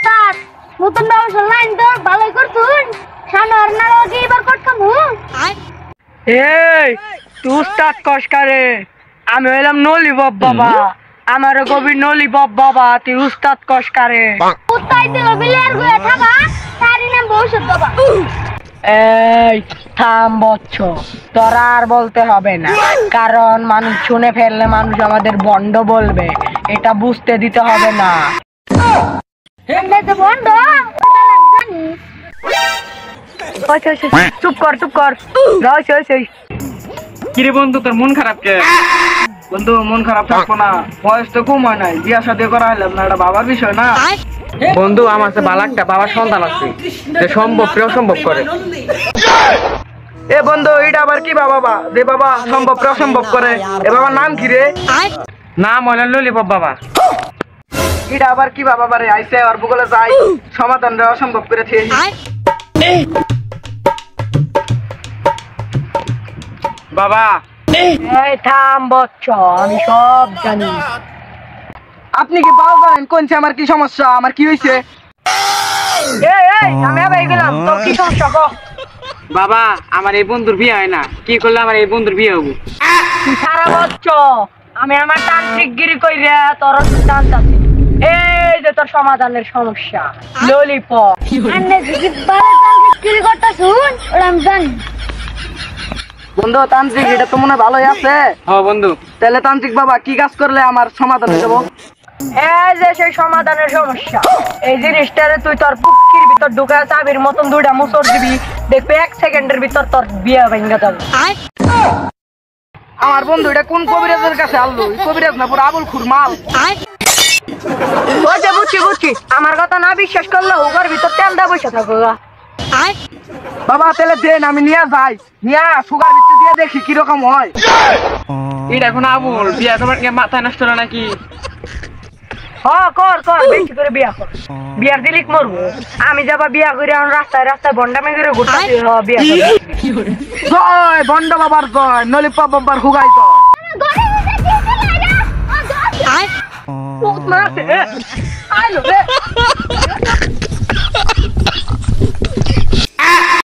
উস্তাদ নতুন ব্যবসা লাইন তো ভালোই করছুন সানোয়ার না লগে এবার করতামু এই তুই উস্তাদ কসকারে আমি হইলাম নলিপপ বাবা আমার কবি নলিপপ বাবা তুই উস্তাদ কসকারে উস্তাদ দিল বিলের গুয়া থাকা তারি নাম ভবিষ্যৎ বাবা এই থাম বচ্চ তোরা আর বলতে হবে না কারণ মানুষ শুনে ফেললে মানুষ আমাদের বন্ড বলবে এটা বুঝতে দিতে হবে না আমরা তো বন্ধ চুপ কর কিরে বন্ধু তোর মন খারাপ কে? বন্ধু মন খারাপ থাকবো না বয়স তো কম হয় নাই বিয়া শাদী করা হইলাম না এটা বাবার বিষয় না বন্ধু আমার কাছে ভালো একটা বাবার সন্তান আছে যে সম্ভব প্রিয় সম্ভব করে। এ বন্ধু এটা আবার কি বাবা যে বাবা সম্ভব অসম্ভব করে এ বাবার নাম কি রে? নাম হলো ললিপপ বাবা। এটা আবার কি বাবা রে আইসে আর বগলে যাই সমাধান রে অসম্ভব করে থিয়ে বাবা এই থাম বচ্চ আমি সব জানি আপনি কি বাল জানেন কোনছে আমার কি সমস্যা আমার কি হইছে আমি আবার গেলাম তোর কি সমস্যা গো বাবা আমার এই বন্ধুর বিয়ে হয় না, কি করলে আমার এই বন্ধুর বিয়ে হবো? সারা বচ্চ আমি আমার তান্ত্রিকগিরি কইরা তোর সিদ্ধান্ত আছে এই যে তোর সমাধানের সমস্যা ললিপপ আন্নে যদি বারে তান্ত্রিক করতাছুন ওরা আমি জানি বন্ধু তান্ত্রিক এটা তো মনে ভালোই আছে হ্যাঁ বন্ধু। তাহলে তান্ত্রিক বাবা কি কাজ করলে আমার সমাধান হয়ে যাবো? এই যে সেই সমাধানের সমস্যা এই জিনিসটারে তুই তোর পুকির ভিতর ঢুকা চাবির মতন দুইটা মুসর দিবি দেখবি 1 সেকেন্ডের ভিতর তোর বিয়ে ভেঙে যাবে আমার বন্ধু এটা কোন কবিরাজের কাছে আনলো কবিরাজ না পুরো আবুল খুরমাল বুঝছি আমার কথা না বিশ্বাস করলে ওর ভিতর তেল দা বসে থাকো বাবা তাহলে দেন আমি নিয়ে যাই নিয়ে সুগার ভিতরে দিয়ে দেখি কিরকম হয় এটা এখন আবুল বিয়ে তোমার মাথায় নষ্ট হলো নাকি? কর বেশি করে বিয়া কর বিয়ার দিলিক মরবো আমি যাবা বিয়া করে রাস্তায় বন্ডামি করে ঘুরতে বিয়া জয় বন্ড বাবার জয় নলিপপ বাবার হুগাই জয়